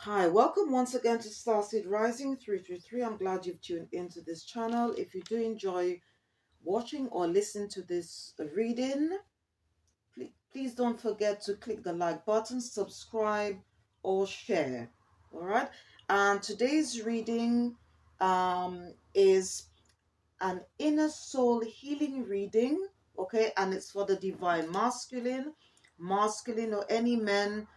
Hi, welcome once again to Starseed Rising 333. I'm glad you've tuned into this channel. If you do enjoy watching or listen to this reading, please don't forget to click the like button, subscribe, or share. All right. And today's reading is an inner soul healing reading. Okay, and it's for the divine masculine, or any men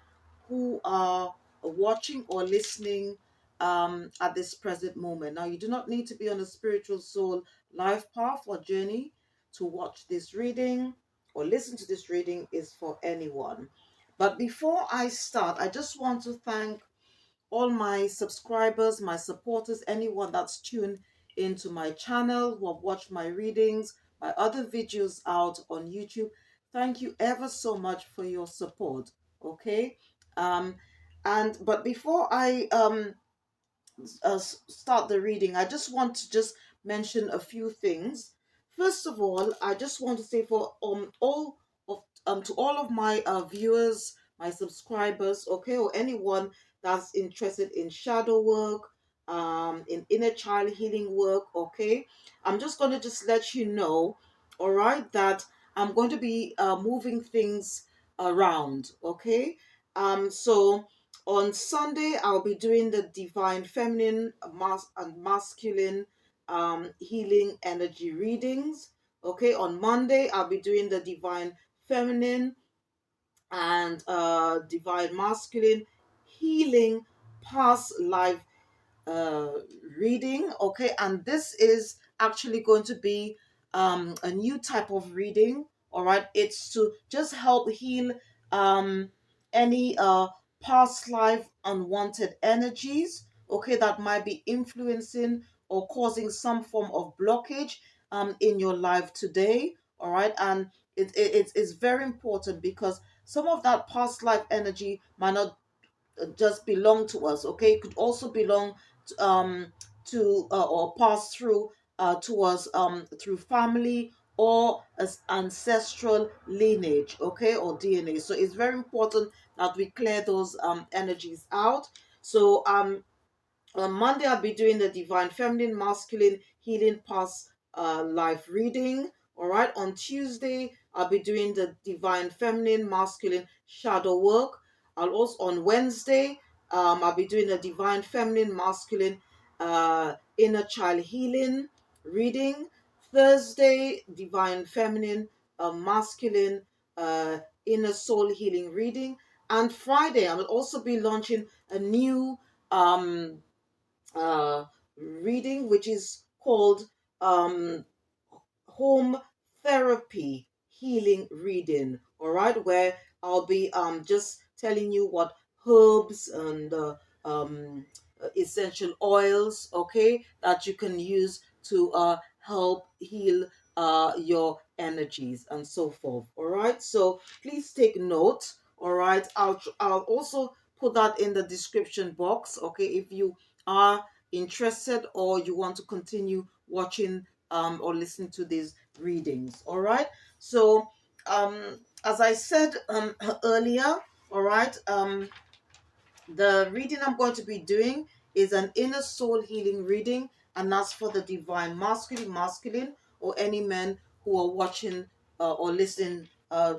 who are watching or listening at this present moment. Now, you do not need to be on a spiritual soul life path or journey to watch this reading or listen to this reading. Is for anyone. But before I start, I just want to thank all my subscribers, my supporters, anyone that's tuned into my channel, who have watched my readings, my other videos out on YouTube. Thank you ever so much for your support. Okay. Um, but before I start the reading, I just want to just mention a few things. First of all, I just want to say for all of to all of my viewers, my subscribers, okay, or anyone that's interested in shadow work, in inner child healing work, okay, I'm just going to just let you know, all right, that I'm going to be moving things around, okay. So on Sunday, I'll be doing the divine feminine and masculine healing energy readings. Okay, on Monday, I'll be doing the divine feminine and divine masculine healing past life uh, reading. Okay, and this is actually going to be a new type of reading. All right, it's to just help heal any past life unwanted energies. Okay, that might be influencing or causing some form of blockage in your life today. All right, and it's very important because some of that past life energy might not just belong to us. Okay, it could also belong to or pass through to us through family or as ancestral lineage, okay, or DNA. So it's very important that we clear those energies out. So on Monday, I'll be doing the divine feminine masculine healing past life reading. All right. On Tuesday, I'll be doing the divine feminine masculine shadow work. I'll also on Wednesday, I'll be doing the divine feminine masculine inner child healing reading. Thursday, divine feminine masculine inner soul healing reading. And Friday, I will also be launching a new um uh, reading, which is called um, Home Therapy Healing Reading. All right, where I'll be just telling you what herbs and essential oils, okay, that you can use to help heal your energies and so forth. All right, so please take note. All right, I'll also put that in the description box. Okay, if you are interested or you want to continue watching or listening to these readings. All right. So, as I said earlier, all right, the reading I'm going to be doing is an inner soul healing reading, and that's for the divine masculine, or any men who are watching or listening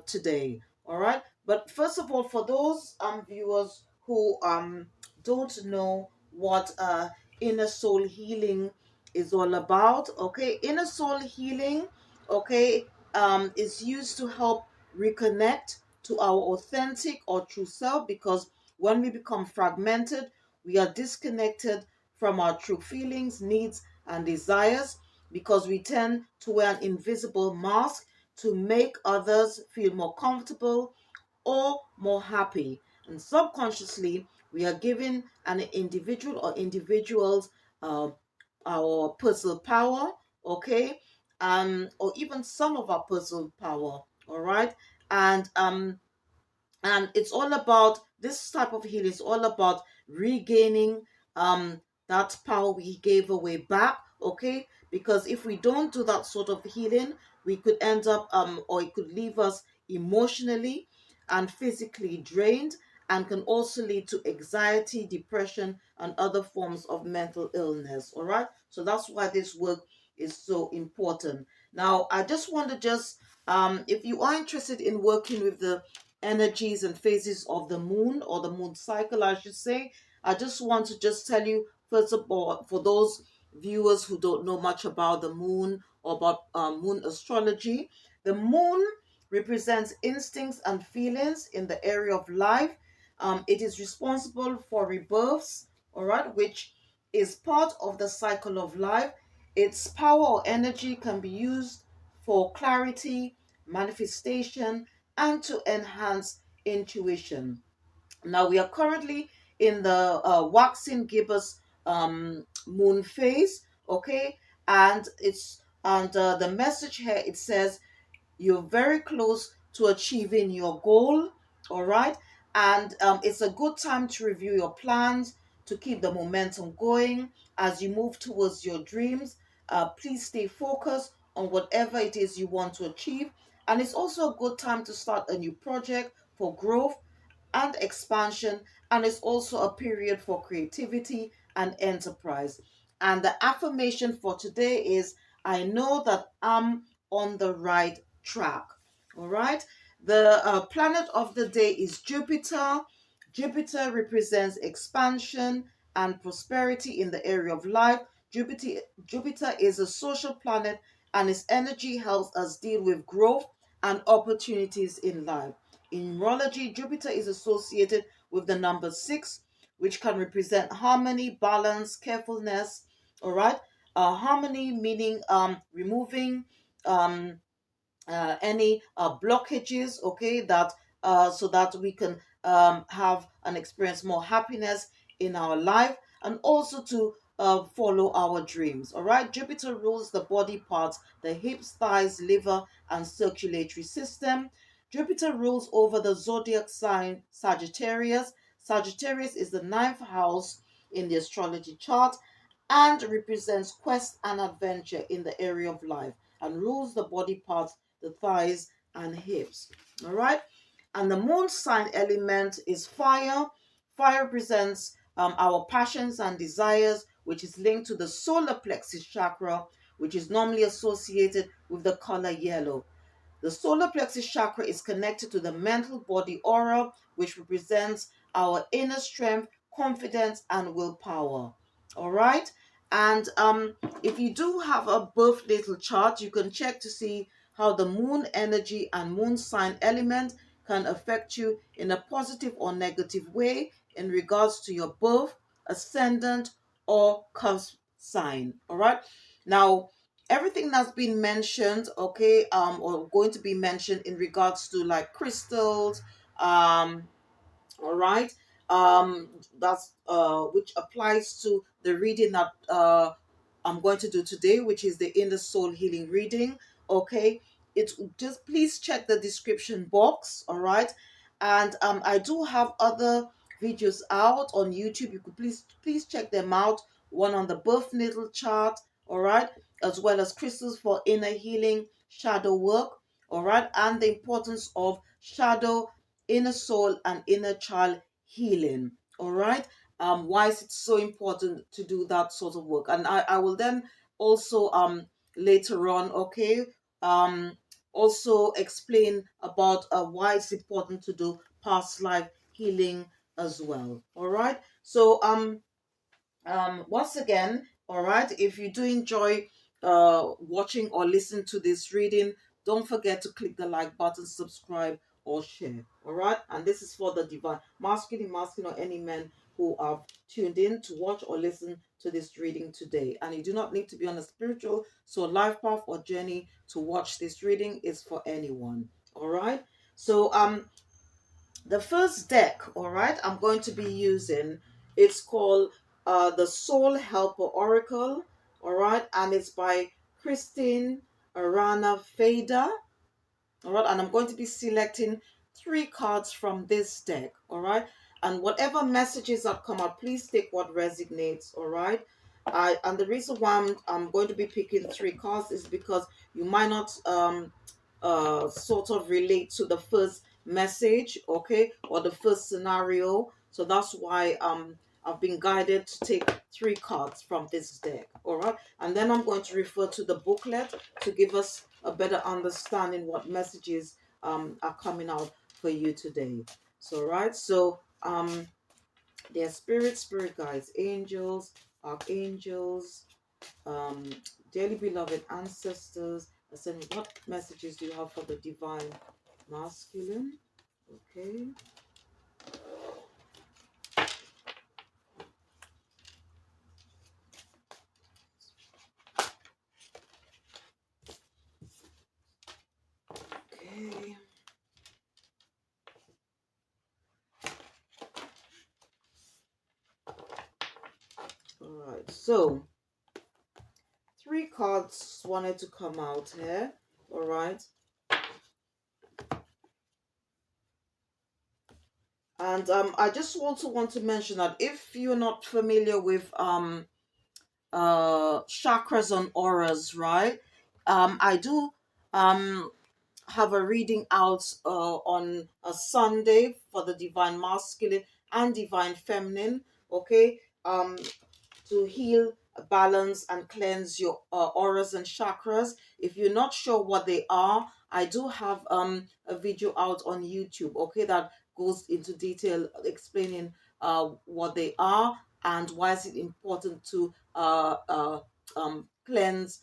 today. All right. But first of all, for those viewers who don't know what inner soul healing is all about, okay, inner soul healing, okay, is used to help reconnect to our authentic or true self, because when we become fragmented, we are disconnected from our true feelings, needs, and desires, because we tend to wear an invisible mask to make others feel more comfortable or more happy. And subconsciously, we are giving an individual or individuals uh, our personal power, okay, or even some of our personal power, all right, and it's all about this type of healing is all about regaining that power we gave away back, okay, because if we don't do that sort of healing, we could end up or it could leave us emotionally and physically drained, and can also lead to anxiety, depression, and other forms of mental illness. All right, so that's why this work is so important. Now, I just want to if you are interested in working with the energies and phases of the moon, or the moon cycle, I should say, I just want to just tell you, first of all, for those viewers who don't know much about the moon or about moon astrology, the moon represents instincts and feelings in the area of life. It is responsible for rebirths, all right, which is part of the cycle of life. Its power or energy can be used for clarity, manifestation, and to enhance intuition. Now, we are currently in the Waxing Gibbous Moon Phase, okay, and the message here, it says you're very close to achieving your goal, all right, and it's a good time to review your plans, to keep the momentum going as you move towards your dreams. Please stay focused on whatever it is you want to achieve, and it's also a good time to start a new project for growth and expansion, and it's also a period for creativity and enterprise. And the affirmation for today is, I know that I'm on the right track. All right. The planet of the day is Jupiter. Jupiter represents expansion and prosperity in the area of life. Jupiter is a social planet, and its energy helps us deal with growth and opportunities in life. In numerology, Jupiter is associated with the number six, which can represent harmony, balance, carefulness. All right. Harmony meaning removing um, any blockages, okay, that so that we can have and experience more happiness in our life, and also to follow our dreams. All right, Jupiter rules the body parts, the hips, thighs, liver, and circulatory system. Jupiter rules over the zodiac sign Sagittarius. Sagittarius is the ninth house in the astrology chart, and represents quest and adventure in the area of life, and rules the body parts, the thighs and hips. All right. And the moon sign element is fire. Fire represents our passions and desires, which is linked to the solar plexus chakra, which is normally associated with the color yellow. The solar plexus chakra is connected to the mental body aura, which represents our inner strength, confidence, and willpower. All right. And if you do have a birth natal chart, you can check to see how the moon energy and moon sign element can affect you in a positive or negative way in regards to your birth, ascendant, or cusp sign. All right. Now, everything that's been mentioned, okay, or going to be mentioned in regards to like crystals, all right, um, that's which applies to the reading that I'm going to do today, which is the inner soul healing reading. Okay, it's just please check the description box. All right, and I do have other videos out on YouTube. You could please check them out. One on the birth natal chart. All right, as well as crystals for inner healing, shadow work. All right, and the importance of shadow, inner soul, and inner child healing. All right, why is it so important to do that sort of work? And I will then also later on, okay, um also explain about why it's important to do past life healing as well. All right, so once again, all right, if you do enjoy watching or listen to this reading, don't forget to click the like button, subscribe, or share. All right, and this is for the divine masculine, or any men who have tuned in to watch or listen to this reading today. And you do not need to be on a spiritual so life path or journey to watch this reading. Is for anyone. All right, so the first deck, all right, I'm going to be using, it's called the Soul Helper Oracle, all right, and it's by Christine Arana Fader. All right, and I'm going to be selecting three cards from this deck. All right, and whatever messages that come out, please take what resonates. All right, and the reason why I'm going to be picking three cards is because you might not sort of relate to the first message, okay, or the first scenario. So that's why I've been guided to take 3 cards from this deck. All right, and then I'm going to refer to the booklet to give us a better understanding what messages are coming out for you today. So right, so their spirit guides, angels, archangels, um, dearly beloved ancestors. I said, what messages do you have for the divine masculine? Okay. Okay. All right. So 3 cards wanted to come out here. All right. And I just also want to mention that if you're not familiar with chakras and auras, right? I do um have a reading out on a Sunday for the divine masculine and divine feminine. Okay. To heal, balance, and cleanse your auras and chakras. If you're not sure what they are, I do have a video out on YouTube, okay, that goes into detail explaining what they are and why is it important to cleanse,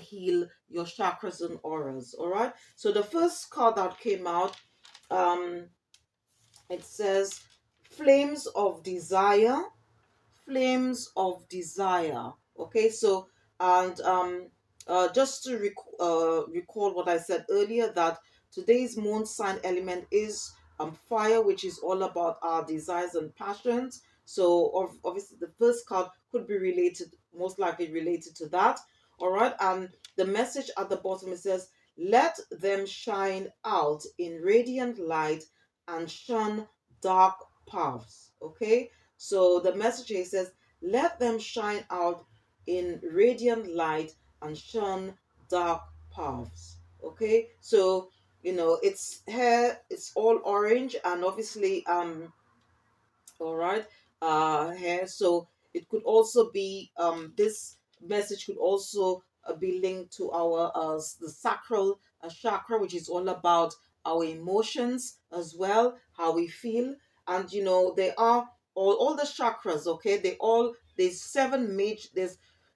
heal your chakras and auras. All right. So the first card that came out, um, it says Flames of Desire. Flames of Desire. Okay, so and just to recall what I said earlier, that today's moon sign element is fire, which is all about our desires and passions. So obviously the first card could be related, most likely related to that. All right, and the message at the bottom, it says, let them shine out in radiant light and shun dark paths. Okay, so the message here says, let them shine out in radiant light and shun dark paths. Okay, so it's here, it's all orange, and obviously all right, here. So it could also be this message could also be linked to our the sacral chakra, which is all about our emotions as well, how we feel. And they are all the chakras, okay, there's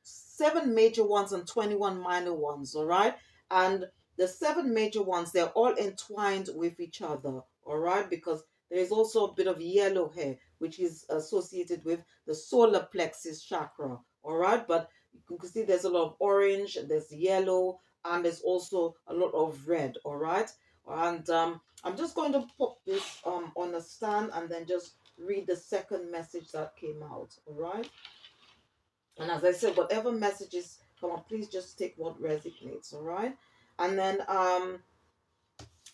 7 major ones and 21 minor ones. All right, and the 7 major ones, they're all entwined with each other. All right, because there is also a bit of yellow here, which is associated with the solar plexus chakra. All right, but you can see there's a lot of orange, there's yellow, and there's also a lot of red. All right, and I'm just going to put this on a stand and then just read the second message that came out. All right, and as I said, whatever messages come up, please just take what resonates. All right, and then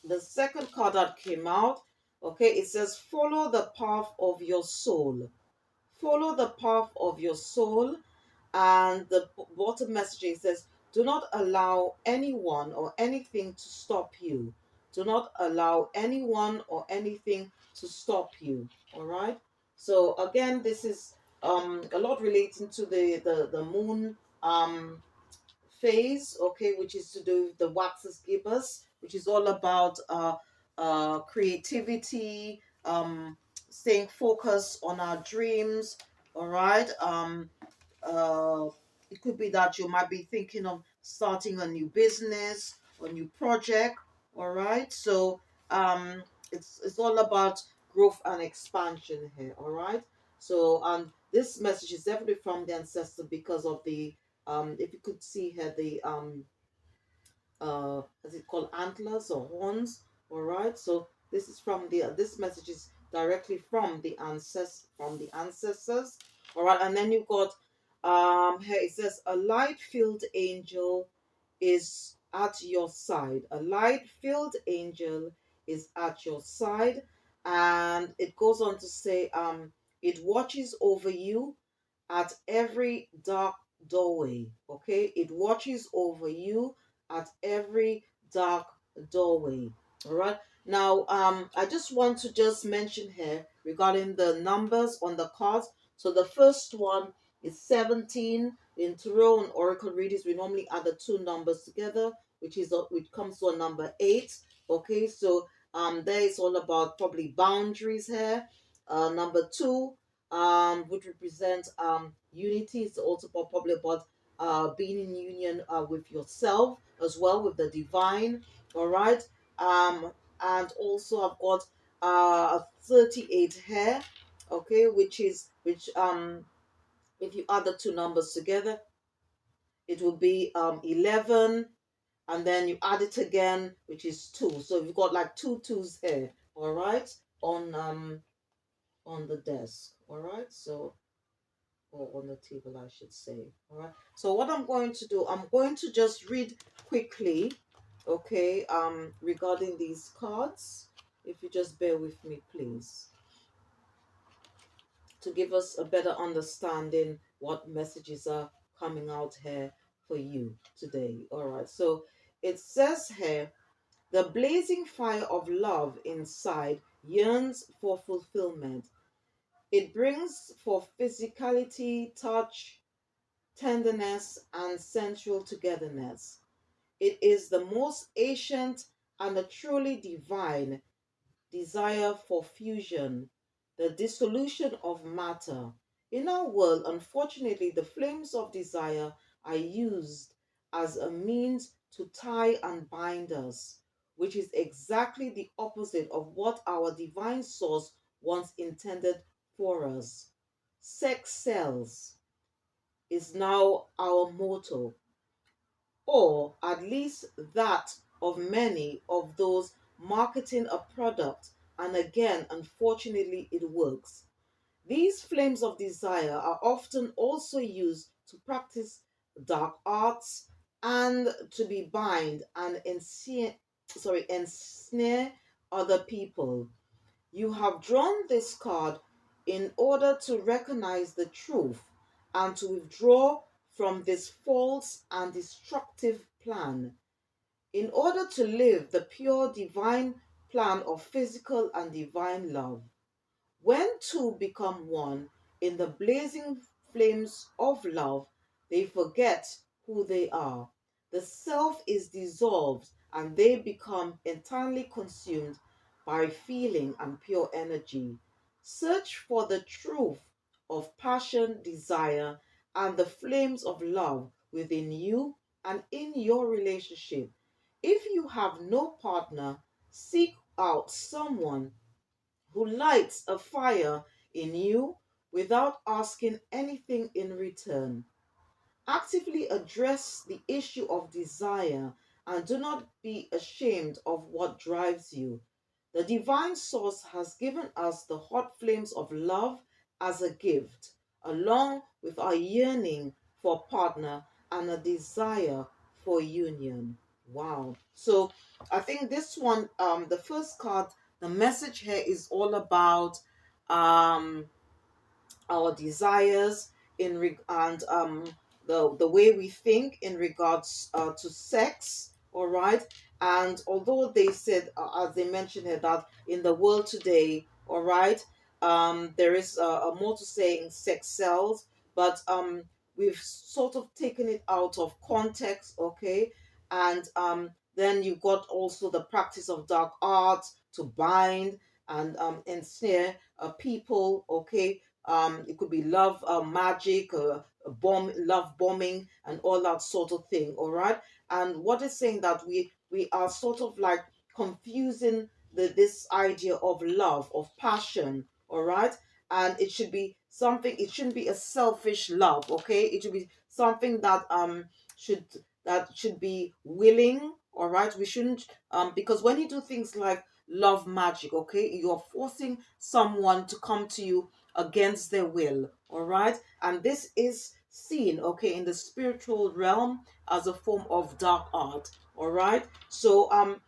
the second card that came out, okay, it says, follow the path of your soul. Follow the path of your soul. And the bottom message, it says, do not allow anyone or anything to stop you. Do not allow anyone or anything to stop you. All right. So again, this is a lot relating to the moon phase, okay, which is to do with the Waxing Gibbous, which is all about creativity, staying focused on our dreams. All right. Uh, it could be that you might be thinking of starting a new business or new project. All right. So it's all about growth and expansion here. All right. So this message is definitely from the ancestor because of the if you could see here the as it called antlers or horns. All right, so this is from the this message is directly from the ancestors. All right, and then you've got here it says, a light filled angel is at your side. A light filled angel is at your side. And it goes on to say it watches over you at every dark doorway. Okay, it watches over you at every dark doorway. All right, Now, I just want to just mention here regarding the numbers on the cards. So the first one is 17. In tarot and oracle readings, we normally add the two numbers together, which comes to a number 8. Okay, so there is all about probably boundaries here. Number 2, which represents unity, is also probably about being in union with yourself as well, with the divine. All right. Um, and also I've got 38 here, okay, which if you add the two numbers together, it will be 11, and then you add it again, which is 2. So you've got like two twos here, all right, on the desk, all right. So, or on the table, I should say. All right. So what I'm going to do, I'm going to just read quickly, okay, regarding these cards. If you just bear with me, please, to give us a better understanding what messages are coming out here for you today. All right. So it says here, the blazing fire of love inside yearns for fulfillment. It brings for physicality, touch, tenderness, and sensual togetherness. It is the most ancient and a truly divine desire for fusion, the dissolution of matter. In our world, unfortunately, the flames of desire are used as a means to tie and bind us, which is exactly the opposite of what our divine source once intended for us. Sex sells is now our motto, or at least that of many of those marketing a product, and again, unfortunately, it works. These flames of desire are often also used to practice dark arts and to be bind and ensnare other people. You have drawn this card in order to recognize the truth and to withdraw from this false and destructive plan in order to live the pure divine plan of physical and divine love. When two become one in the blazing flames of love, they forget who they are. The self is dissolved and they become entirely consumed by feeling and pure energy. Search for the truth of passion, desire, and the flames of love within you and in your relationship. If you have no partner, seek out someone who lights a fire in you without asking anything in return. Actively address the issue of desire and do not be ashamed of what drives you. The divine source has given us the hot flames of love as a gift, along with our yearning for a partner and a desire for union. Wow. So I think this one, the first card, the message here is all about um our desires and the way we think in regards to sex, all right. And although they said, as they mentioned here, that in the world today, all right, there is a more to say in sex sells, but we've sort of taken it out of context, okay. And then you got also the practice of dark arts to bind and ensnare people, okay. It could be love magic, love bombing, and all that sort of thing. All right. And what is saying that we are sort of like confusing this idea of love, of passion. All right. And it should be something. It shouldn't be a selfish love. Okay. It should be something that should should be willing. All right. We shouldn't because when you do things like love magic, okay, you're forcing someone to come to you against their will, all right. And this is seen, okay, in the spiritual realm as a form of dark art, all right. So and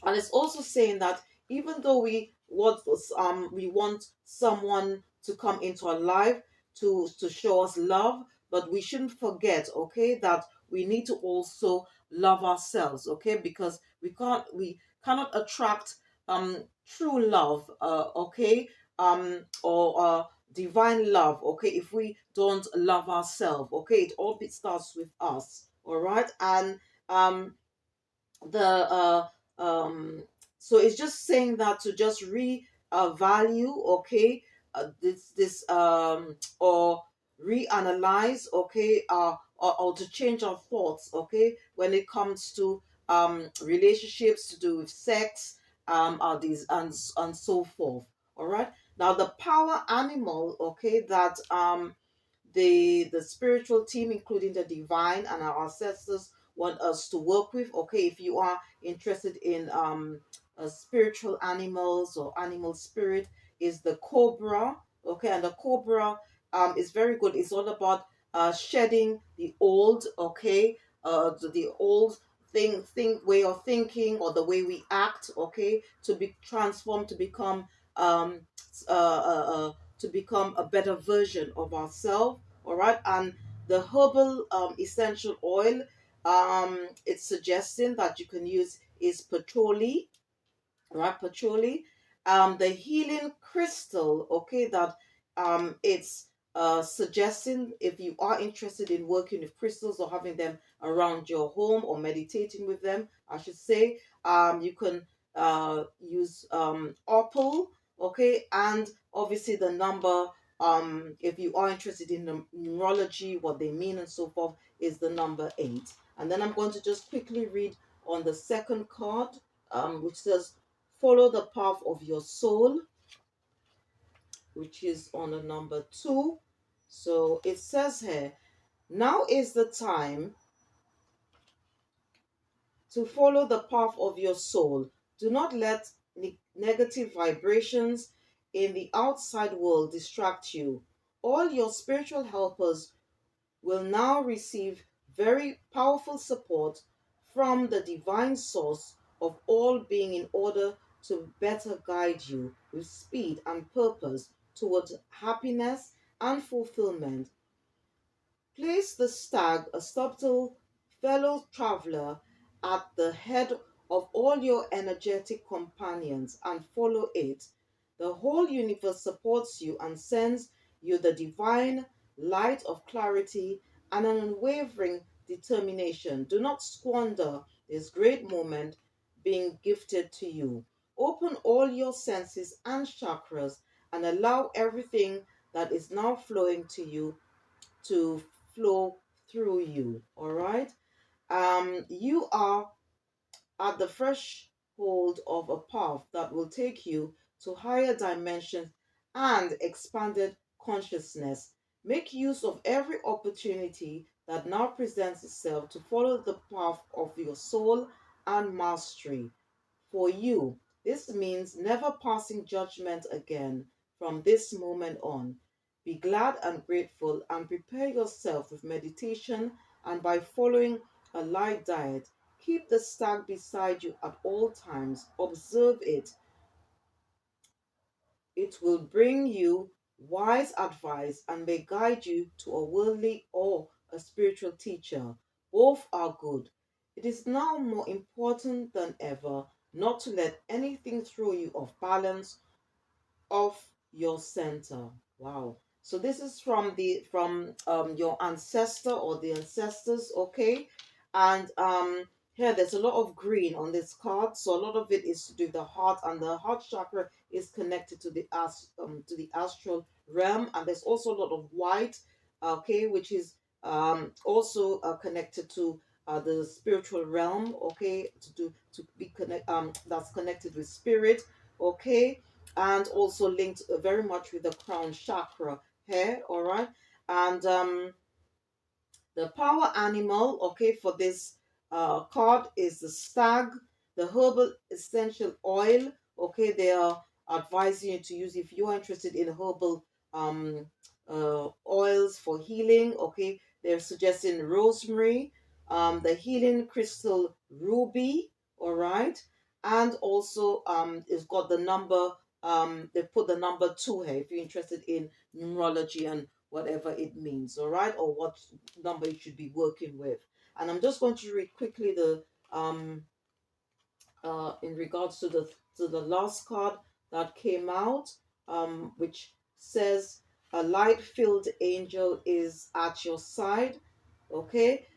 it's also saying that even though we want someone to come into our life to show us love, but we shouldn't forget, okay, that we need to also love ourselves, okay, because we cannot attract true love, okay, or divine love, okay, if we don't love ourselves, okay, it all starts with us, all right, and um the so it's just saying that to just value, okay, this or reanalyze, okay, or to change our thoughts, okay, when it comes to relationships to do with sex, are these and so forth, all right. Now the power animal, okay, that the spiritual team, including the divine and our ancestors, want us to work with. Okay, if you are interested in spiritual animals or animal spirit, is the cobra. Okay, and the cobra is very good. It's all about shedding the old. Okay, the old think way of thinking or the way we act. Okay, to be transformed to become um uh, uh, uh to become a better version of ourselves, all right. And the herbal essential oil it's suggesting that you can use is patchouli, right? Patchouli. The healing crystal, okay, that it's suggesting, if you are interested in working with crystals or having them around your home or meditating with them, I should say, you can use opal, okay, and obviously the number, if you are interested in the numerology, what they mean and so forth, is the number 8. And then I'm going to just quickly read on the second card, which says follow the path of your soul, which is on the number 2. So it says here, now is the time to follow the path of your soul. Do not let negative vibrations in the outside world distract you. All your spiritual helpers will now receive very powerful support from the divine source of all being in order to better guide you with speed and purpose towards happiness and fulfillment. Place the stag, a subtle fellow traveler, at the head of all your energetic companions and follow it. The whole universe supports you and sends you the divine light of clarity and an unwavering determination. Do not squander this great moment being gifted to you. Open all your senses and chakras and allow everything that is now flowing to you to flow through you. All right. You are at the threshold of a path that will take you to higher dimensions and expanded consciousness. Make use of every opportunity that now presents itself to follow the path of your soul and mastery. For you, this means never passing judgment again from this moment on. Be glad and grateful and prepare yourself with meditation and by following a light diet. Keep the stag beside you at all times. Observe it. It will bring you wise advice and may guide you to a worldly or a spiritual teacher. Both are good. It is now more important than ever not to let anything throw you off balance, of your center. Wow. So this is from your ancestor or the ancestors, okay? And here there's a lot of green on this card. So a lot of it is to do with the heart, and the heart chakra is connected to the astral realm, and there's also a lot of white, okay, which is also connected to the spiritual realm, okay, to be connect that's connected with spirit, okay, and also linked very much with the crown chakra here, all right. And the power animal, okay, for this card is the stag. The herbal essential oil, okay, they are advising you to use if you are interested in herbal um, oils for healing, okay. They're suggesting rosemary, the healing crystal ruby, all right, and also it's got the number. They put the number 2 here if you're interested in numerology and whatever it means, all right, or what number you should be working with. And I'm just going to read quickly the in regards to the last card that came out, which says a light-filled angel is at your side. Okay,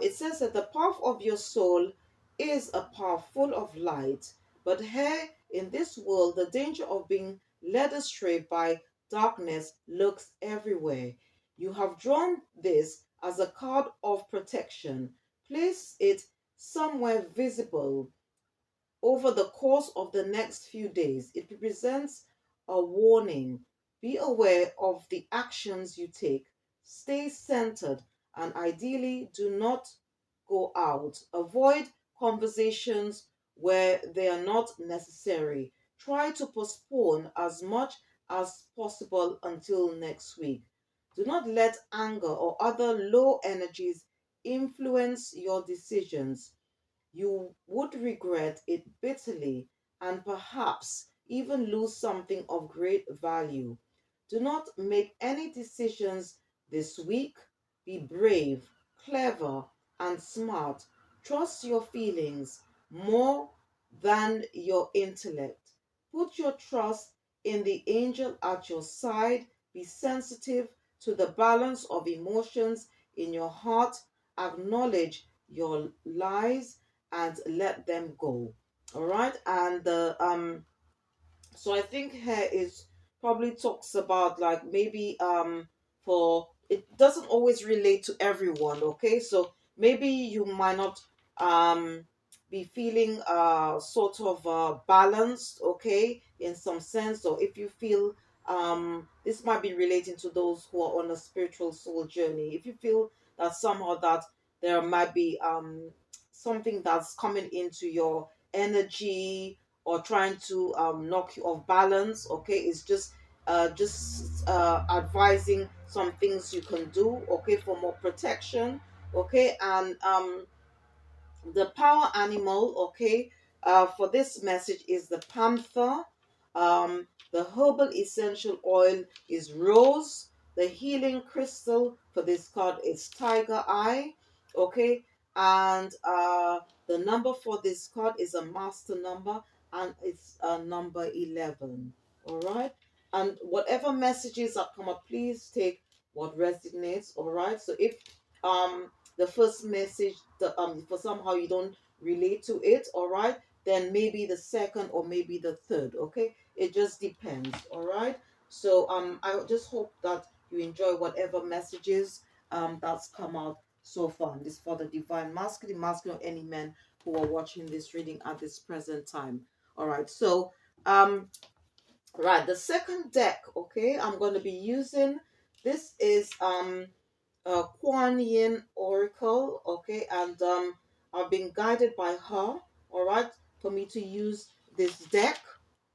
it says that the path of your soul is a path full of light, but here in this world, the danger of being led astray by darkness lurks everywhere. You have drawn this as a card of protection. Place it somewhere visible over the course of the next few days. It represents a warning. Be aware of the actions you take. Stay centered and ideally do not go out. Avoid conversations where they are not necessary. Try to postpone as much as possible until next week. Do not let anger or other low energies influence your decisions. You would regret it bitterly and perhaps even lose something of great value. Do not make any decisions this week. Be brave, clever, and smart. Trust your feelings more than your intellect. Put your trust in the angel at your side. Be sensitive to the balance of emotions in your heart. Acknowledge your lies and let them go. All right, and the so I think here is probably talks about like maybe for it doesn't always relate to everyone, okay? So maybe you might not be feeling sort of balanced, okay, in some sense, or if you feel this might be relating to those who are on a spiritual soul journey. If you feel that somehow that there might be something that's coming into your energy or trying to knock you off balance, okay, it's just advising some things you can do, okay, for more protection, okay. And the power animal, okay, for this message is the panther. The herbal essential oil is rose. The healing crystal for this card is tiger eye, okay. And the number for this card is a master number, and it's number 11. All right. And whatever messages that come up, please take what resonates. All right. So if the first message for somehow you don't relate to it, all right, then maybe the second or maybe the third, okay, it just depends. All right, so I just hope that you enjoy whatever messages that's come out so far. This for the divine masculine, or any men who are watching this reading at this present time. All right, so right, the second deck, okay, I'm going to be using, this is Kuan Yin Oracle, okay, and I've been guided by her, all right, for me to use this deck,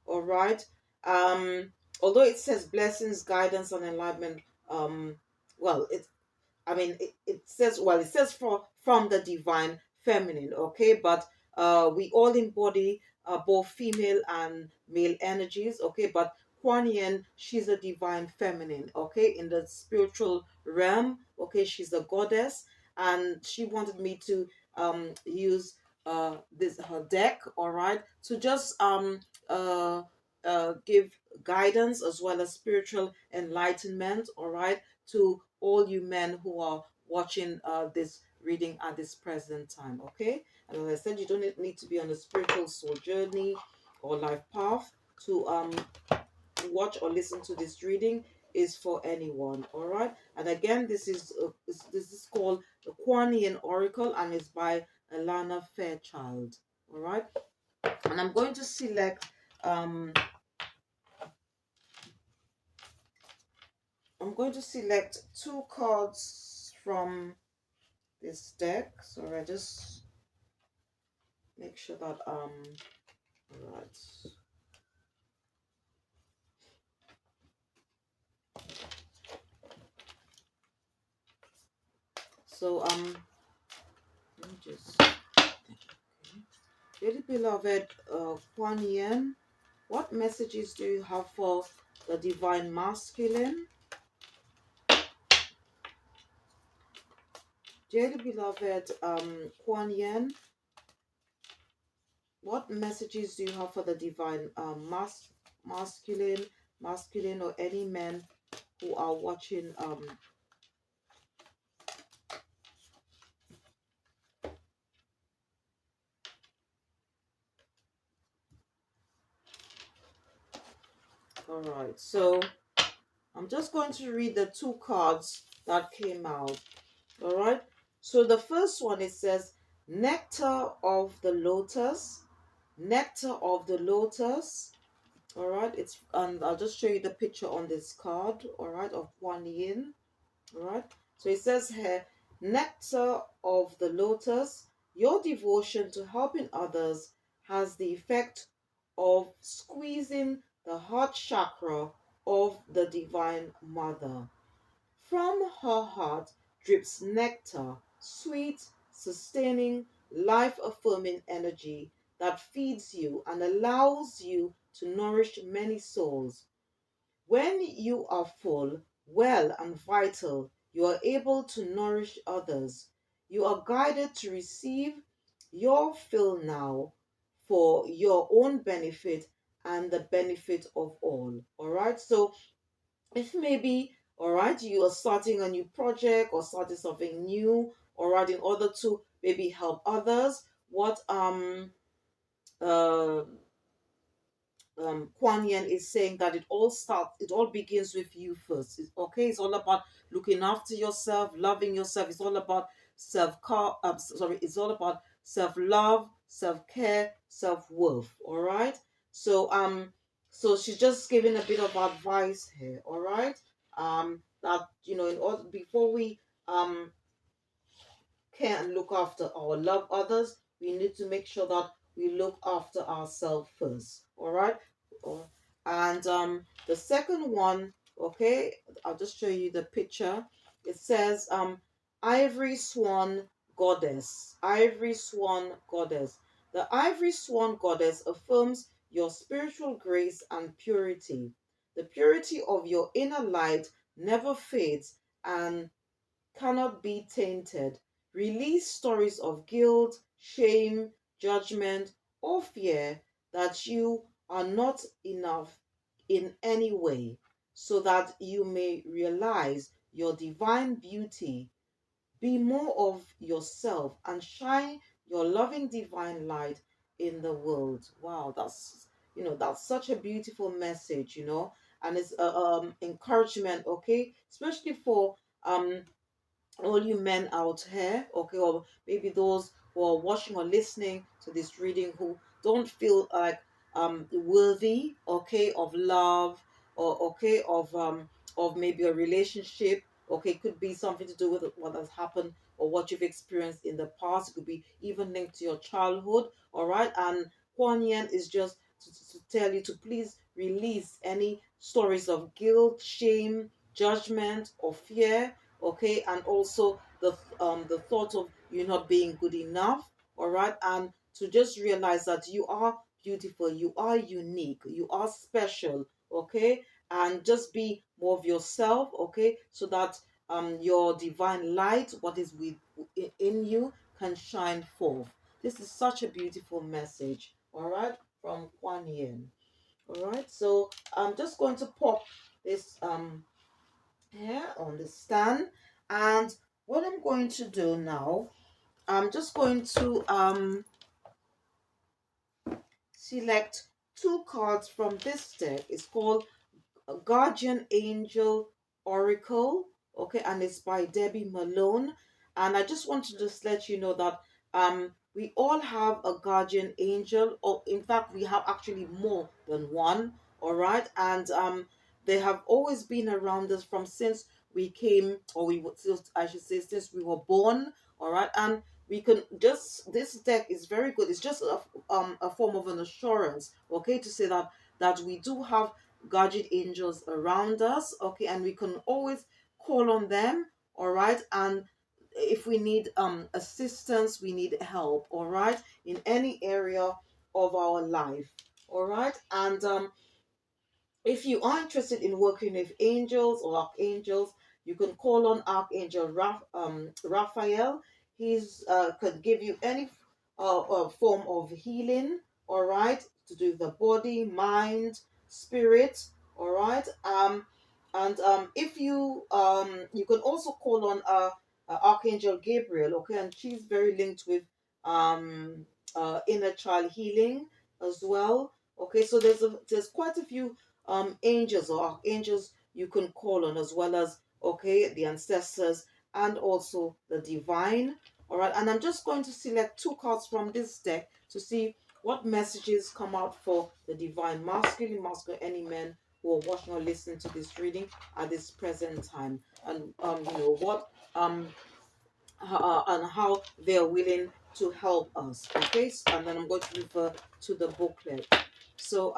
all right. Um, Although it says blessings, guidance, and enlightenment, well, it says, well, it says from the divine feminine, okay, but we all embody both female and male energies, okay, but Kuan Yin, she's a divine feminine, okay, in the spiritual realm, okay, she's a goddess, and she wanted me to use this her deck, all right, to just give guidance as well as spiritual enlightenment, all right, to all you men who are watching this reading at this present time, okay. And as I said, you don't need to be on a spiritual soul journey or life path to watch or listen to this reading. Is for anyone, all right. And again, this is called the Kuan Yin Oracle, and it's by Alana Fairchild, all right. And I'm going to select um two cards from this deck. So I just make sure that right. So let me just, dearly beloved Kuan Yin, what messages do you have for the divine masculine? Dearly beloved Kuan Yin, what messages do you have for the divine masculine, masculine, or any men who are watching? All right, so I'm just going to read the two cards that came out. All right, so the first one, it says nectar of the lotus, nectar of the lotus. All right, it's, and I'll just show you the picture on this card. All right, of Kuan Yin. All right, so it says here, nectar of the lotus. Your devotion to helping others has the effect of squeezing the heart chakra of the Divine Mother. From her heart drips nectar, sweet, sustaining, life affirming energy that feeds you and allows you to nourish many souls. When you are full, well, and vital, you are able to nourish others. You are guided to receive your fill now for your own benefit and the benefit of all. All right. So if maybe, all right, you are starting a new project or starting something new, all right, in order to maybe help others, what uh Kuan Yin is saying that it all begins with you first. Okay, it's all about looking after yourself, loving yourself. It's all about it's all about self love, self care, self worth. All right. So so she's just giving a bit of advice here. All right. That in order before we care and look after or love others, we need to make sure that we look after ourselves first. All right. Or- And the second one, okay, I'll just show you the picture. It says ivory swan goddess. Ivory swan goddess. The ivory swan goddess affirms your spiritual grace and purity. The purity of your inner light never fades and cannot be tainted. Release stories of guilt, shame, judgment, or fear that you are not enough in any way, so that you may realize your divine beauty. Be more of yourself and shine your loving divine light in the world. Wow, that's such a beautiful message, and it's encouragement, okay, especially for um all you men out here, okay, or maybe those who are watching or listening to this reading who don't feel like worthy, okay, of love, or okay, of maybe a relationship, okay, could be something to do with what has happened or what you've experienced in the past. It could be even linked to your childhood, all right. And Kuan Yin is just to tell you to please release any stories of guilt, shame, judgment, or fear, okay, and also the thought of you not being good enough, all right, and to just realize that you are beautiful, you are unique, you are special, okay, and just be more of yourself, okay, so that your divine light, what is in you, can shine forth. This is such a beautiful message, all right, from Kuan Yin. All right, so I'm just going to pop this here on the stand, and what I'm going to do now, I'm just going to select two cards from this deck. It's called a Guardian Angel Oracle, okay, and it's by Debbie Malone. And I just want to just let you know that we all have a guardian angel, or in fact, we have actually more than one, all right, and they have always been around us from since we came, or I should say, since we were born, all right, and we can just this deck is very good. It's just a form of an assurance, okay, to say that we do have guardian angels around us, okay, and we can always call on them, all right, and if we need assistance, we need help, all right, in any area of our life, all right, and if you are interested in working with angels or archangels, you can call on Archangel Raphael. He's could give you any form of healing, all right, to do with the body, mind, spirit, all right. And if you you can also call on Archangel Gabriel, okay, and she's very linked with um inner child healing as well. Okay, so there's quite a few angels or archangels you can call on, as well as, okay, the ancestors and also the divine. All right, and I'm just going to select two cards from this deck to see what messages come out for the divine masculine, any men who are watching or listening to this reading at this present time, and what and how they are willing to help us. Okay, and then I'm going to refer to the booklet. So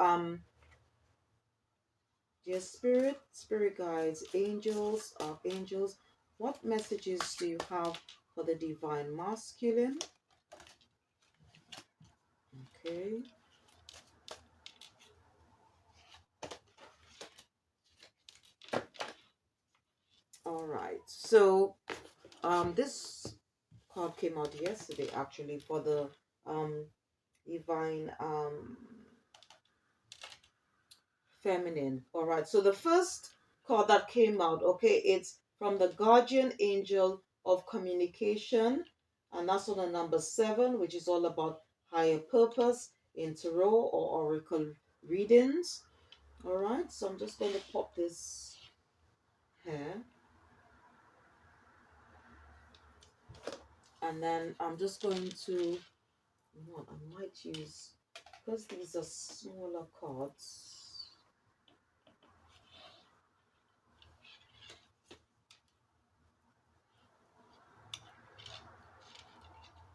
dear spirit guides, angels, archangels, what messages do you have for the divine masculine? Okay. All right. So this card came out yesterday actually for the um divine feminine. All right. So the first card that came out, okay, it's from the guardian angel of communication, and that's on the number 7, which is all about higher purpose in tarot or oracle readings. All right. So I'm just going to pop this here, and then I'm just going to, what I might use, because these are smaller cards.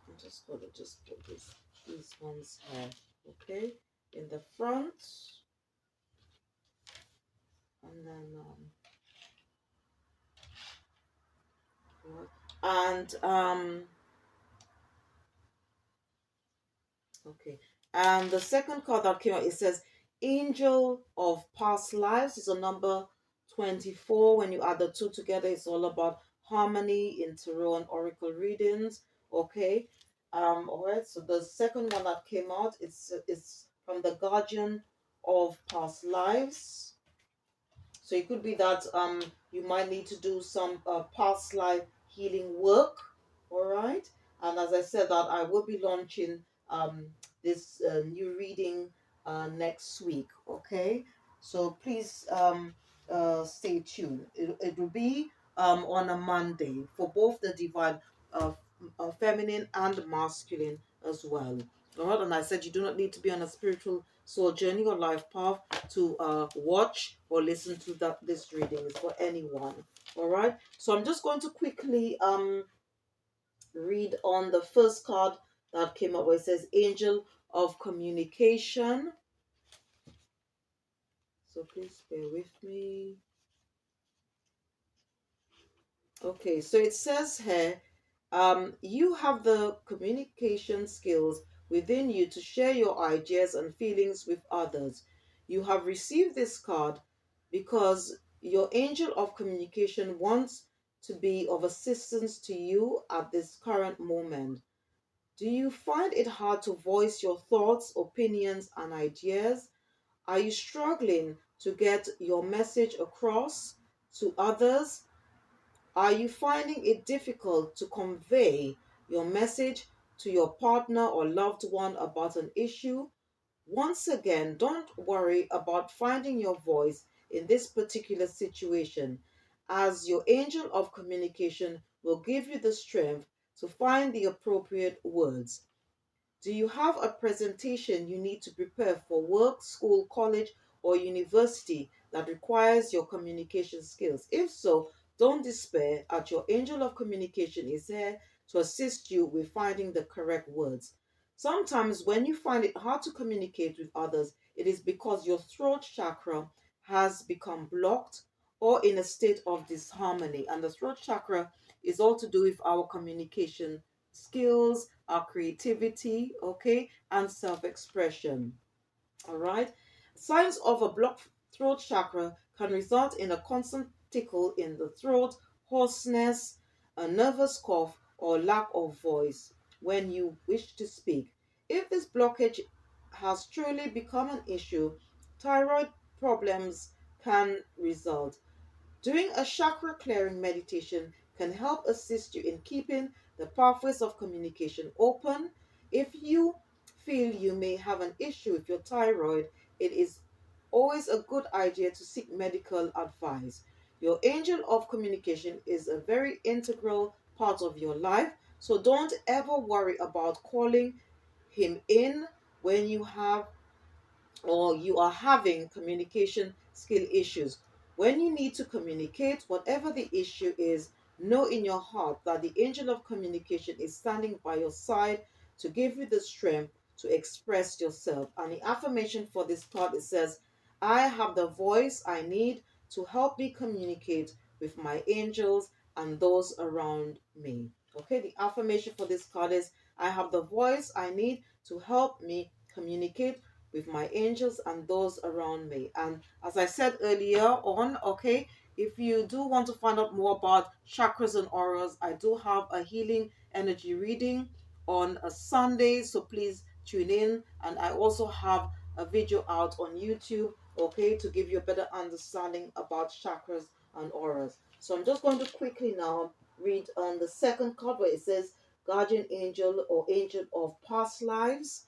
I'm just going to just put these ones here, okay, in the front, and then and okay, and the second card that came out, it says Angel of Past Lives. Is a number 24. When you add the two together, it's all about harmony in tarot and oracle readings. Okay. All right. So the second one that came out, it's from the Guardian of Past Lives. So it could be that you might need to do some past life healing work. All right. And as I said, that I will be launching this new reading next week. Okay. So please stay tuned. It will be on a Monday for both the divine uh, feminine and masculine as well. All right. And I said you do not need to be on a spiritual soul journey or life path to watch or listen to this reading. Is for anyone. All right. So I'm just going to quickly read on the first card that came up, where it says Angel of Communication. So please bear with me. Okay, so it says here, you have the communication skills within you to share your ideas and feelings with others. You have received this card because your angel of communication wants to be of assistance to you at this current moment. Do you find it hard to voice your thoughts, opinions, and ideas? Are you struggling to get your message across to others? Are you finding it difficult to convey your message to your partner or loved one about an issue? Once again, don't worry about finding your voice in this particular situation, as your angel of communication will give you the strength to find the appropriate words. Do you have a presentation you need to prepare for work, school, college, or university that requires your communication skills? If so, don't despair, as your angel of communication is here to assist you with finding the correct words. Sometimes, when you find it hard to communicate with others, it is because your throat chakra has become blocked or in a state of disharmony. And the throat chakra is all to do with our communication skills, our creativity, okay, and self expression. All right. Signs of a blocked throat chakra can result in a constant tickle in the throat, hoarseness, a nervous cough, or lack of voice when you wish to speak. If this blockage has truly become an issue, thyroid problems can result. Doing a chakra clearing meditation can help assist you in keeping the pathways of communication open. If you feel you may have an issue with your thyroid, it is always a good idea to seek medical advice. Your angel of communication is a very integral part of your life, so don't ever worry about calling him in when you have or you are having communication skill issues. When you need to communicate, whatever the issue is, know in your heart that the angel of communication is standing by your side to give you the strength to express yourself. And the affirmation for this card, it says, I have the voice I need to help me communicate with my angels and those around me. Okay, the affirmation for this card is, I have the voice I need to help me communicate with my angels and those around me. And as I said earlier on, okay, if you do want to find out more about chakras and auras, I do have a healing energy reading on a Sunday, so please tune in. And I also have a video out on YouTube, okay, to give you a better understanding about chakras and auras. So I'm just going to quickly now read on the second card where it says guardian angel or angel of past lives.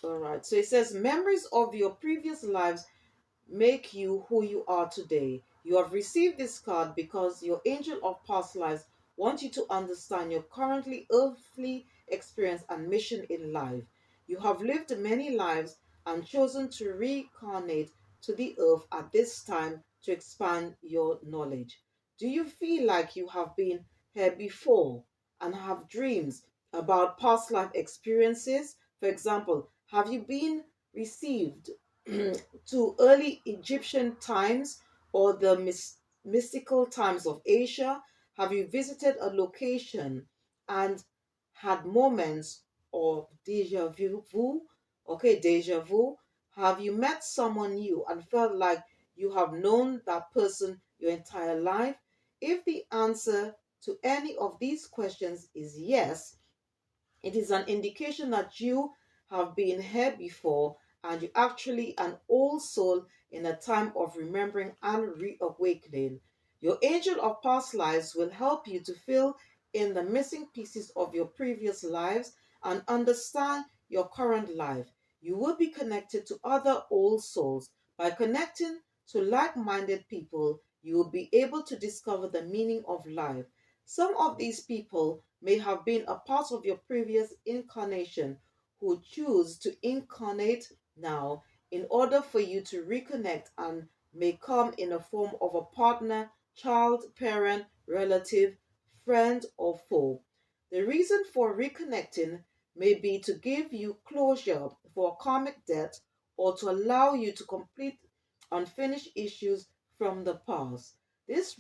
All right. So it says memories of your previous lives make you who you are today. You have received this card because your angel of past lives wants you to understand your currently earthly experience and mission in life. You have lived many lives and chosen to reincarnate to the earth at this time to expand your knowledge. Do you feel like you have been here before and have dreams about past life experiences? For example, have you been received to early Egyptian times or the mystical times of Asia? Have you visited a location and had moments of deja vu? Okay, deja vu. Have you met someone new and felt like you have known that person your entire life? If the answer to any of these questions is yes, it is an indication that you have been here before and you actually an old soul in a time of remembering and reawakening. Your angel of past lives will help you to fill in the missing pieces of your previous lives and understand your current life. You will be connected to other old souls. By connecting to like minded people, you will be able to discover the meaning of life. Some of these people may have been a part of your previous incarnation who choose to incarnate now in order for you to reconnect and may come in a form of a partner, child, parent, relative, friend, or foe. The reason for reconnecting may be to give you closure for a karmic debt or to allow you to complete unfinished issues from the past. This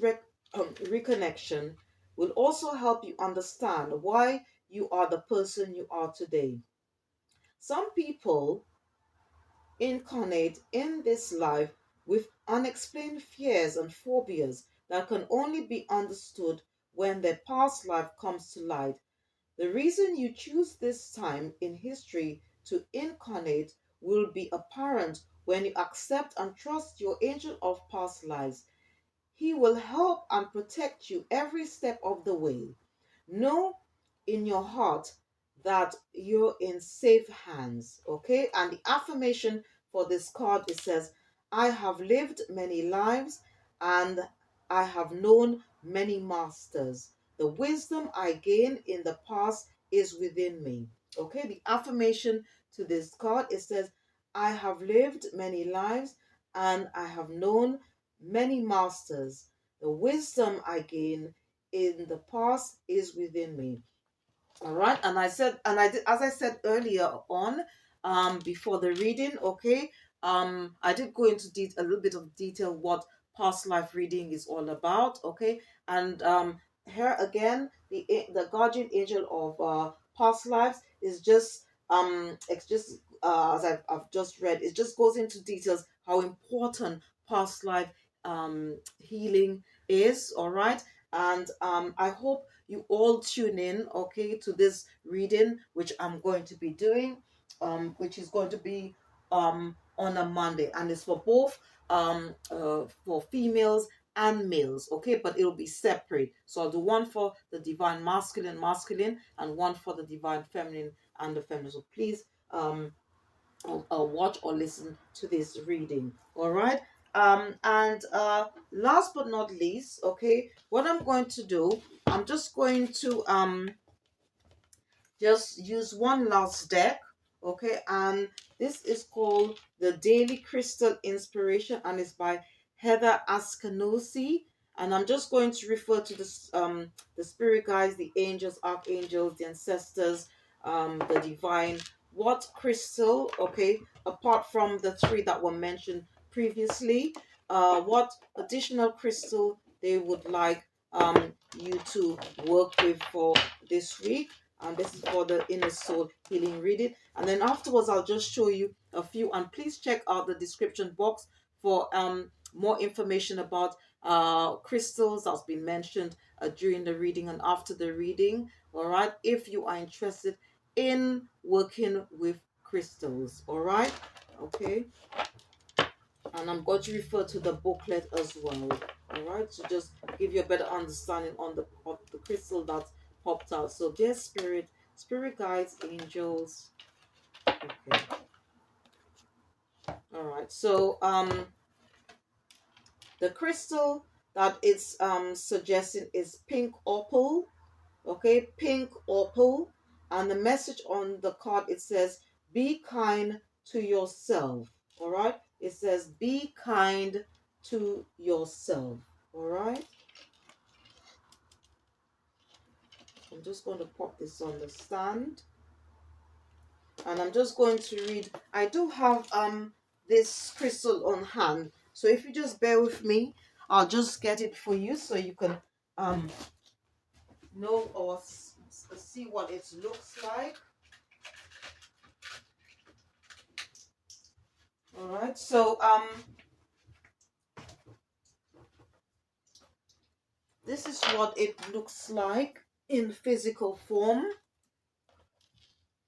reconnection will also help you understand why you are the person you are today. Some people incarnate in this life with unexplained fears and phobias that can only be understood when their past life comes to light. The reason you choose this time in history to incarnate will be apparent when you accept and trust your angel of past lives. He will help and protect you every step of the way. Know in your heart that you're in safe hands. Okay. And the affirmation for this card, it says, I have lived many lives and I have known many masters. The wisdom I gained in the past is within me. Okay. The affirmation to this card, it says, I have lived many lives and I have known many masters. The wisdom I gain in the past is within me. All right, and I said, and I did, as I said earlier on, before the reading, okay, I did go into a little bit of detail what past life reading is all about, okay, and here again, the guardian angel of past lives is just it's just as I've just read, it just goes into details how important past life healing is, all right, And I hope you all tune in, okay, to this reading, which I'm going to be doing, which is going to be on a Monday, and it's for both for females and males, okay, but it'll be separate. So I'll do one for the divine masculine, and one for the divine feminine and the feminine. So please watch or listen to this reading. All right. And last but not least, okay, what I'm going to do, I'm just going to just use one last deck, okay, and this is called the Daily Crystal Inspiration, and it's by Heather Askanosi. And I'm just going to refer to this the spirit guides, the angels, archangels, the ancestors, the divine, what crystal, okay, apart from the three that were mentioned previously, what additional crystal they would like you to work with for this week. And this is for the inner soul healing reading. And then afterwards, I'll just show you a few. And please check out the description box for more information about crystals that's been mentioned during the reading and after the reading. All right, if you are interested in working with crystals. All right, okay. And I'm going to refer to the booklet as well. All right, to just give you a better understanding on the of the crystal that popped out. So, dear spirit guides, angels. Okay. All right. So, the crystal that it's suggesting is pink opal. Okay, pink opal, and the message on the card, it says, "Be kind to yourself." All right. It says, "Be kind to yourself." All right. I'm just going to pop this on the stand, and I'm just going to read. I do have this crystal on hand, so if you just bear with me, I'll just get it for you so you can um know or see what it looks like. All right. So this is what it looks like in physical form.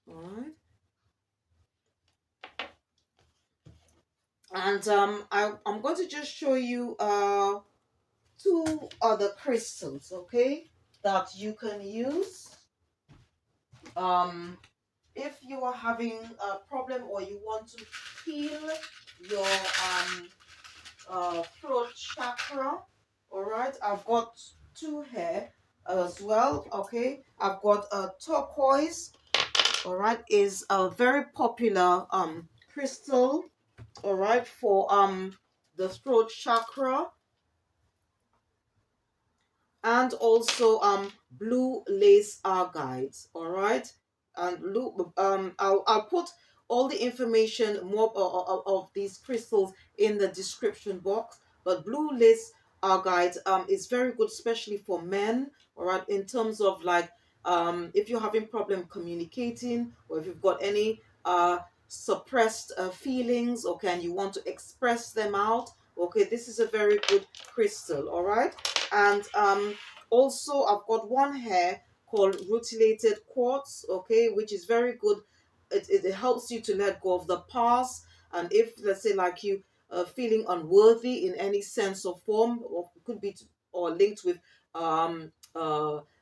All right. And I'm going to just show you two other crystals, okay, that you can use if you are having a problem or you want to heal your throat chakra. All right, I've got two here as well, okay. I've got a turquoise. All right, is a very popular crystal, all right, for the throat chakra. And also blue lace guides. All right, and I'll put all the information more of these crystals in the description box. But blue lace guides is very good, especially for men. All right, in terms of like if you're having problem communicating, or if you've got any suppressed feelings, okay, and you want to express them out, okay, this is a very good crystal. All right. And also I've got one here called rutilated quartz, okay, which is very good. It helps you to let go of the past. And if, let's say, like you feeling unworthy in any sense or form, or could be or linked with um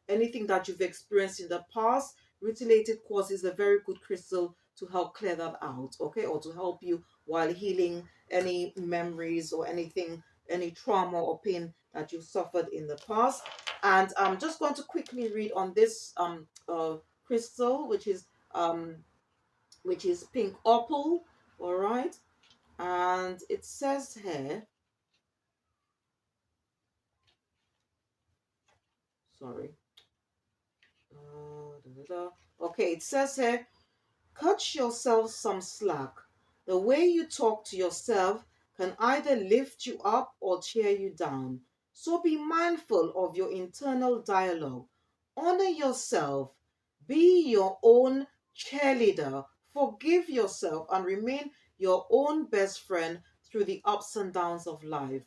anything that you've experienced in the past, rutilated quartz is a very good crystal to help clear that out, okay, or to help you while healing any memories or anything, any trauma or pain that you suffered in the past. And I'm just going to quickly read on this crystal, which is pink opal. All right, and it says here, sorry, okay, it says here, cut yourself some slack. The way you talk to yourself can either lift you up or tear you down. So be mindful of your internal dialogue. Honor yourself. Be your own cheerleader. Forgive yourself and remain your own best friend through the ups and downs of life.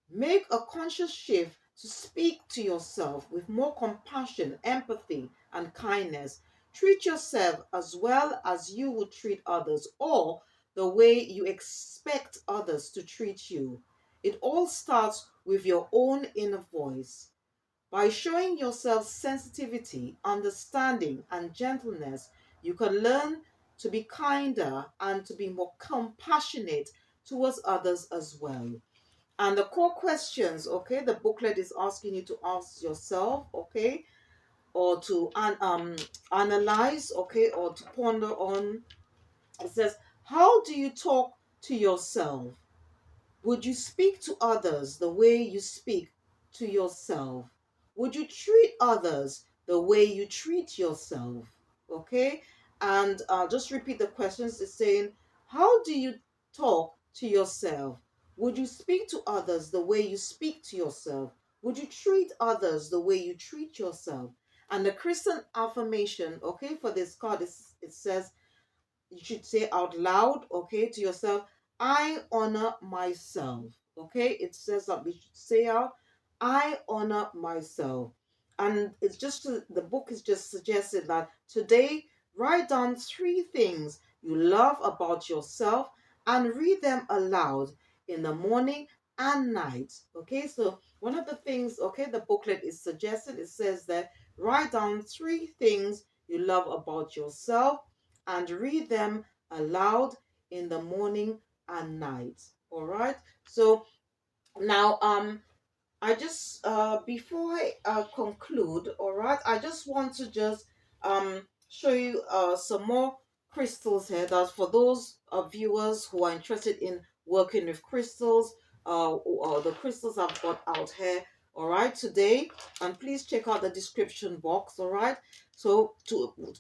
Make a conscious shift to speak to yourself with more compassion, empathy, and kindness. Treat yourself as well as you would treat others, or the way you expect others to treat you. It all starts with your own inner voice. By showing yourself sensitivity, understanding, and gentleness, you can learn to be kinder and to be more compassionate towards others as well. And the core questions, okay, the booklet is asking you to ask yourself, okay, or to analyze, okay, or to ponder on. It says, how do you talk to yourself? Would you speak to others the way you speak to yourself? Would you treat others the way you treat yourself? Okay? And just repeat the questions. It's saying, how do you talk to yourself? Would you speak to others the way you speak to yourself? Would you treat others the way you treat yourself? And the Christian affirmation, okay, for this card, it says, you should say out loud, okay, to yourself, I honor myself. Okay, it says that we should say out, I honor myself. And it's just the book is just suggesting that today write down 3 things you love about yourself and read them aloud in the morning and night. Okay, so one of the things, okay, the booklet is suggesting, it says that write down 3 things you love about yourself and read them aloud in the morning and night. All right. So now, I just before I conclude, all right, I just want to just show you some more crystals here. That for those viewers who are interested in working with crystals, the crystals I've got out here, all right, today, and please check out the description box, all right. So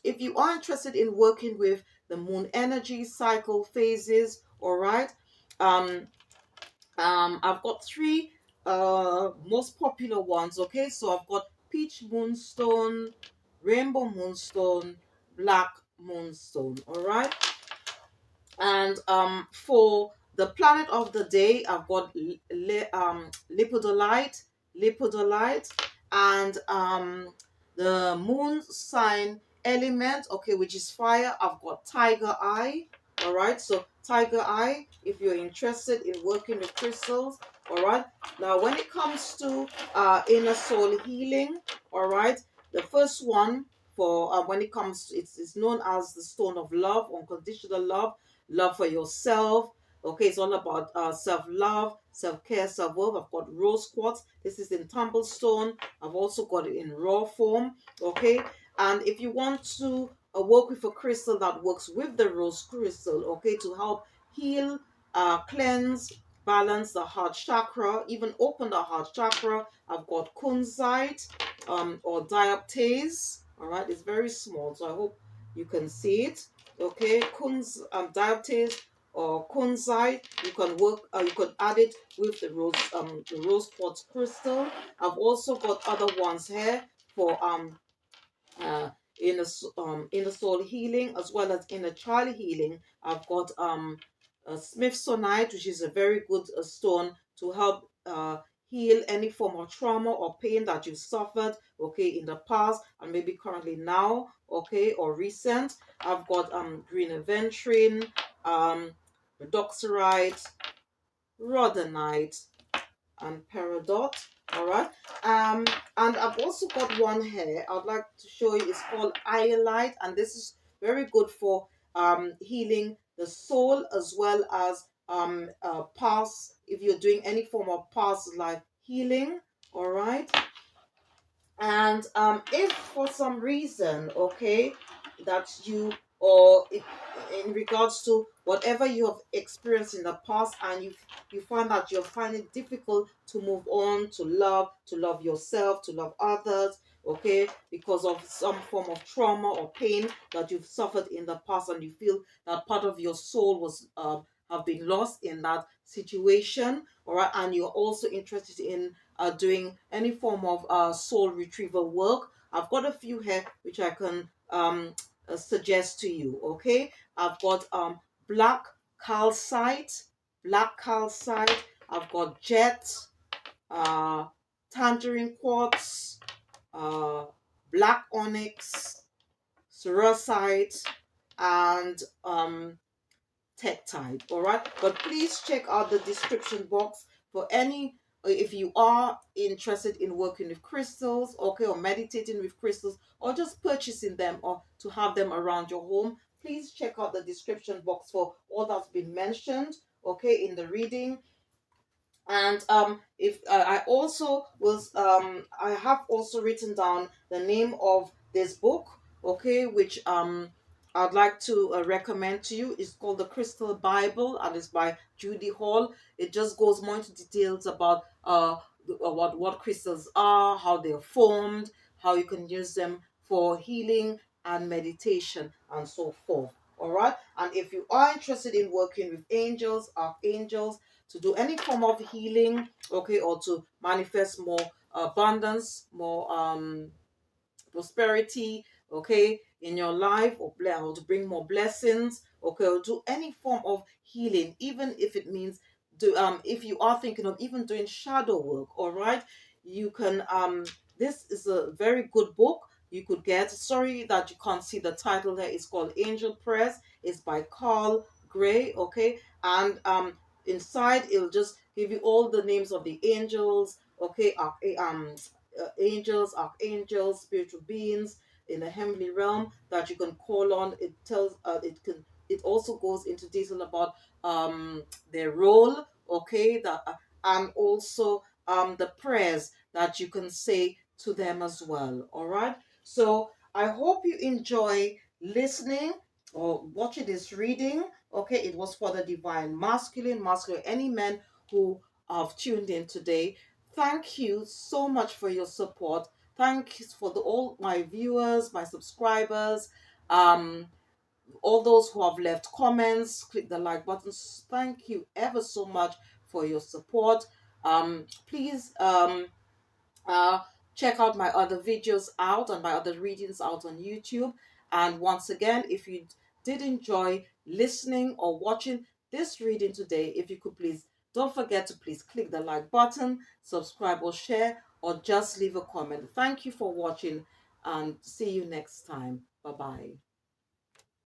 if you are interested in working with the moon energy cycle phases, all right, um I've got 3 most popular ones. Okay, so I've got peach moonstone, rainbow moonstone, black moonstone. All right, and for the planet of the day, I've got lepidolite, and the moon sign element, okay, which is fire. I've got tiger eye. All right, so tiger eye, if you're interested in working with crystals. All right, now when it comes to inner soul healing, all right, the first one for when it comes, it's known as the stone of love, unconditional love, love for yourself. Okay, it's all about self-love, self-care, self-worth. I've got rose quartz. This is in tumblestone. I've also got it in raw form. Okay, and if you want to work with a crystal that works with the rose crystal, okay, to help heal, cleanse, balance the heart chakra, even open the heart chakra, I've got kunzite or dioptase. All right, it's very small, so I hope you can see it. Okay, dioptase or kunzite. You can work. You can add it with the rose quartz crystal. I've also got other ones here for uh, inner soul healing as well as inner child healing. I've got Smithsonite, which is a very good stone to help heal any form of trauma or pain that you've suffered, okay, in the past and maybe currently now, okay, or recent. I've got green aventurine, redoxerite, rhodonite, and peridot. All right. Um, and I've also got one here I'd like to show you. It's called iolite, and this is very good for healing the soul as well as past, if you're doing any form of past life healing. All right. And if for some reason, okay, that you or in regards to whatever you have experienced in the past, and you find that you're finding it difficult to move on, to love yourself, to love others, okay, because of some form of trauma or pain that you've suffered in the past, and you feel that part of your soul was have been lost in that situation, all right, and you're also interested in doing any form of soul retrieval work, I've got a few here which I can suggest to you. Okay, I've got black calcite, black calcite. I've got jet, uh, tangerine quartz, uh, black onyx, cerussite, and tektite. All right, but please check out the description box for any if you are interested in working with crystals, okay, or meditating with crystals, or just purchasing them or to have them around your home. Please check out the description box for all that's been mentioned, okay, in the reading. And if I also was I have also written down the name of this book, okay, which I'd like to recommend to you. It's called The Crystal Bible, and it's by Judy Hall. It just goes more into details about what crystals are, how they're formed, how you can use them for healing and meditation, and so forth. All right, and if you are interested in working with angels, archangels, to do any form of healing, okay, or to manifest more abundance, more prosperity, okay, in your life, or to bring more blessings, okay, or do any form of healing, even if it means do if you are thinking of even doing shadow work, all right, you can this is a very good book you could get. Sorry that you can't see the title there. It's called Angel Prayers. It's by Carl Gray, okay, and inside it'll just give you all the names of the angels, okay, angels, archangels, spiritual beings in the heavenly realm that you can call on. It tells it also goes into detail about their role, okay, that and also the prayers that you can say to them as well. All right. So I hope you enjoy listening or watching this reading. Okay, it was for the divine masculine, any men who have tuned in today. Thank you so much for your support. Thanks for all my viewers, my subscribers, um, all those who have left comments, click the like buttons. Thank you ever so much for your support. Please uh, check out my other videos out and my other readings out on YouTube. And once again, if you did enjoy listening or watching this reading today, if you could please don't forget to please click the like button, subscribe or share, or just leave a comment. Thank you for watching and see you next time. Bye bye.